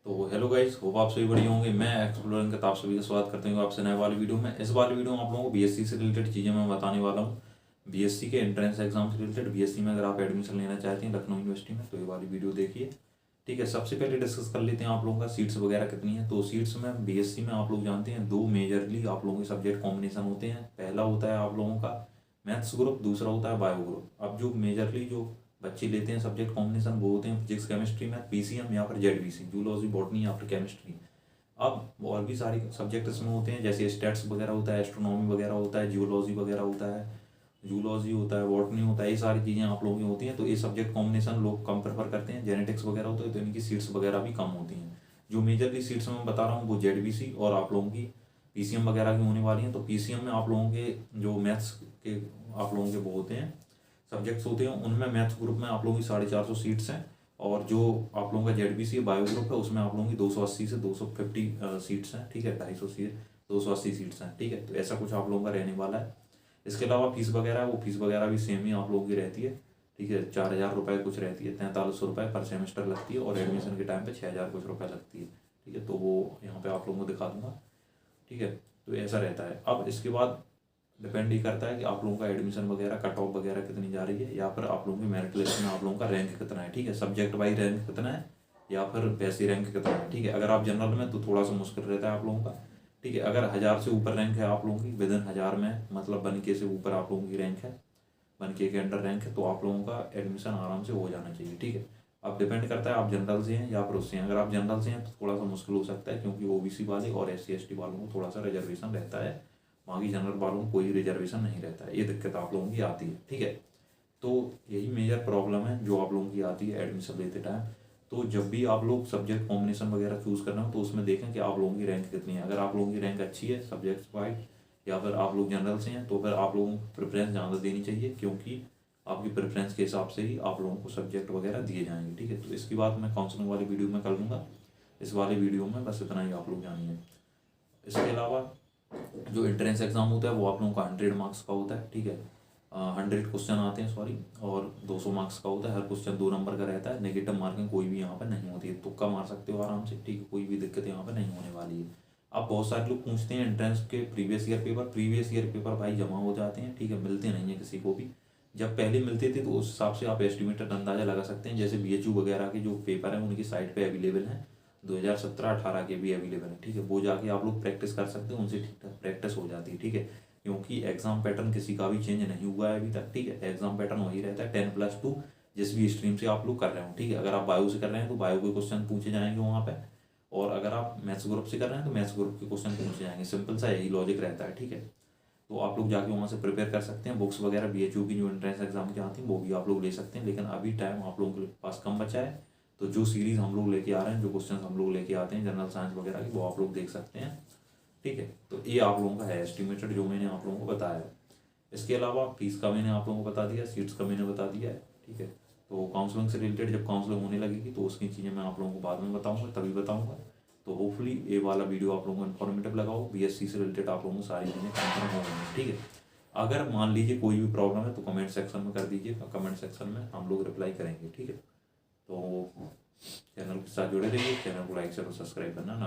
तो hello guys, hope आप सभी बढ़िया होंगे। मैं एक्सप्लोरिंग का आप सभी का स्वागत करते हैं आपसे नए वाली वीडियो में। इस वाली वीडियो में आप लोगों को बीएससी से रिलेटेड चीज़ें मैं बताने वाला हूँ। बीएससी के एंट्रेंस एग्जाम से रिलेटेड, बीएससी में अगर आप एडमिशन लेना चाहते हैं लखनऊ यूनिवर्सिटी में तो ये वाली वीडियो देखिए। ठीक है, सबसे पहले डिस्कस कर लेते हैं आप लोगों का सीट्स वगैरह कितनी है। तो सीट्स में बीएससी में आप लोग जानते हैं दो मेजरली आप लोगों के सब्जेक्ट कॉम्बिनेशन होते हैं। पहला होता है आप लोगों का मैथ्स ग्रुप, दूसरा होता है बायो ग्रुप। अब जो मेजरली जो बच्चे लेते हैं सब्जेक्ट कॉम्बिनेशन वो होते हैं फिजिक्स केमिस्ट्री में पीसीएम या फिर जेडबीसी, जूलॉजी बॉटनी या फिर केमिस्ट्री। अब और भी सारे सब्जेक्ट इसमें होते हैं जैसे स्टैट्स वगैरह होता है, एस्ट्रोनॉमी वगैरह होता है, जियोलॉजी वगैरह होता है, जूलॉजी होता है, बॉटनी होता है। ये सारी चीज़ें आप लोगों की होती हैं। तो ये सब्जेक्ट कॉम्बिनेशन लोग कम प्रेफर करते हैं। जेनेटिक्स वगैरह होता है तो इनकी सीट्स वगैरह भी कम होती हैं। जो मेजरली सीट्स मैं बता रहा हूँ वो जेडबीसी और आप लोगों की पीसीएम वगैरह की होने वाली हैं। तो पीसीएम में आप लोगों के जो मैथ्स के आप लोगों के वो होते हैं सब्जेक्ट्स होते हैं, उनमें मैथ्स ग्रुप में आप लोगों की 450 सीट्स हैं। और जो आप लोगों का जेडबीसी बायो ग्रुप है उसमें आप लोगों की 280 से 250 सीट्स हैं। ठीक है, 250 सीट 280 सीट्स हैं। ठीक है, तो ऐसा कुछ आप लोगों का रहने वाला है। इसके अलावा फीस वगैरह वो फीस वगैरह भी सेम ही आप लोगों की रहती है। ठीक है, 4000 रुपये कुछ रहती है, 4300 रुपये पर सेमेस्टर लगती है और एडमिशन के टाइम पे 6000 कुछ रुपये लगती है। ठीक है, तो वो यहाँ पे आप लोगों को दिखा दूंगा। ठीक है, तो ऐसा रहता है। अब इसके बाद डिपेंड ही करता है कि आप लोगों का एडमिशन वगैरह कट ऑफ वगैरह कितनी जा रही है या फिर आप लोगों की मेरिट लिस्ट में आप लोगों का रैंक कितना है। ठीक है, सब्जेक्ट वाइज रैंक कितना है या फिर वैसे रैंक कितना है। ठीक है, अगर आप जनरल में तो थोड़ा सा मुश्किल रहता है आप लोगों का। ठीक है, अगर 1000 से ऊपर रैंक है आप लोगों की, विद इन 1000 में मतलब 1K से ऊपर आप लोगों की रैंक है, 1K के अंडर रैंक है, तो आप लोगों का एडमिशन आराम से हो जाना चाहिए। ठीक है, अब डिपेंड करता है आप जनरल से हैं या फिर उससे हैं। अगर आप जनरल से हैं तो थोड़ा सा मुश्किल हो सकता है क्योंकि ओबीसी वाले और SC ST वालों को थोड़ा सा रिजर्वेशन रहता है, बाकी जनरल वालों को कोई रिजर्वेशन नहीं रहता है। ये दिक्कत आप लोगों की आती है। ठीक है, तो यही मेजर प्रॉब्लम है जो आप लोगों की आती है एडमिशन लेते टाइम। तो जब भी आप लोग सब्जेक्ट कॉम्बिनेशन वगैरह चूज़ करना हो तो उसमें देखें कि आप लोगों की रैंक कितनी है। अगर आप लोगों की रैंक अच्छी है सब्जेक्ट्स वाइज या फिर आप लोग जनरल से हैं तो फिर आप लोगों को प्रेफरेंस ज़्यादा देनी चाहिए क्योंकि आपकी प्रेफरेंस के हिसाब से ही आप लोगों को सब्जेक्ट वगैरह दिए जाएंगे। ठीक है, तो इसकी बात मैं काउंसलिंग वाली वीडियो में कर लूँगा। इस वाले वीडियो में बस इतना ही आप लोग जानिए। इसके अलावा जो एंट्रेंस एग्जाम होता है वो आप लोगों का 100 मार्क्स का होता है। ठीक है, 100 क्वेश्चन आते हैं सॉरी, और 200 मार्क्स का होता है। हर क्वेश्चन 2 नंबर का रहता है। नेगेटिव मार्किंग कोई भी यहाँ पर नहीं होती है, तुक्का मार सकते हो आराम से। ठीक है, कोई भी दिक्कत यहाँ पर नहीं होने वाली है। अब बहुत सारे लोग पूछते हैं एंट्रेंस के प्रीवियस ईयर पेपर भाई जमा हो जाते हैं। ठीक है, मिलते नहीं है किसी को भी। जब पहले मिलते थे तो उस हिसाब से आप एस्टिमेटेड अंदाजा लगा सकते हैं। जैसे BHU वगैरह के जो पेपर हैं उनकी साइट पे अवेलेबल हैं, 2017-18 के भी अवेलेबल है। ठीक है, वो जाके आप लोग प्रैक्टिस कर सकते हैं, उनसे ठीक ठाक प्रैक्टिस हो जाती है। ठीक है, क्योंकि एग्जाम पैटर्न किसी का भी चेंज नहीं हुआ है अभी तक। ठीक है, एग्जाम पैटर्न वही रहता है 10+2 जिस भी स्ट्रीम से आप लोग कर रहे हो। ठीक है, अगर आप बायो से कर रहे हैं तो बायो के क्वेश्चन पूछे जाएंगे वहाँ पे, और अगर आप मैथ्स ग्रुप से कर रहे हैं तो मैथ्स ग्रुप के क्वेश्चन पूछे जाएंगे। सिंपल सा यही लॉजिक रहता है। ठीक है, तो आप लोग जाके वहाँ से प्रिपेयर कर सकते हैं। बुक्स वगैरह BHU की जो एंट्रेंस एग्जाम की आती हैं वो भी आप लोग ले सकते हैं, लेकिन अभी टाइम आप लोगों के पास कम बचा है। तो जो सीरीज़ हम लोग लेके आ रहे हैं, जो क्वेश्चन हम लोग लेके आते हैं जनरल साइंस वगैरह की, वो आप लोग देख सकते हैं। ठीक है, तो ये आप लोगों का है एस्टिमेटेड जो मैंने आप लोगों को बताया है। इसके अलावा फीस का मैंने आप लोगों को बता दिया, सीट्स का मैंने बता दिया है। ठीक है, तो काउंसलिंग से रिलेटेड जब काउंसलिंग होने लगेगी तो उसकी चीज़ें मैं आप लोगों को बाद में बताऊँगा, तभी बताऊँगा। तो होपफुली ये वाला वीडियो आप लोगों को इन्फॉर्मेटिव लगा हो। BSc से रिलेटेड आप लोगों को सारी चीज़ें कंफर्म हो गई हैं। ठीक है, अगर मान लीजिए कोई भी प्रॉब्लम है तो कमेंट सेक्शन में कर दीजिए, कमेंट सेक्शन में हम लोग रिप्लाई करेंगे। ठीक है, तो चैनल के साथ जुड़े रहिए, चैनल को लाइक शेयर और सब्सक्राइब करना ना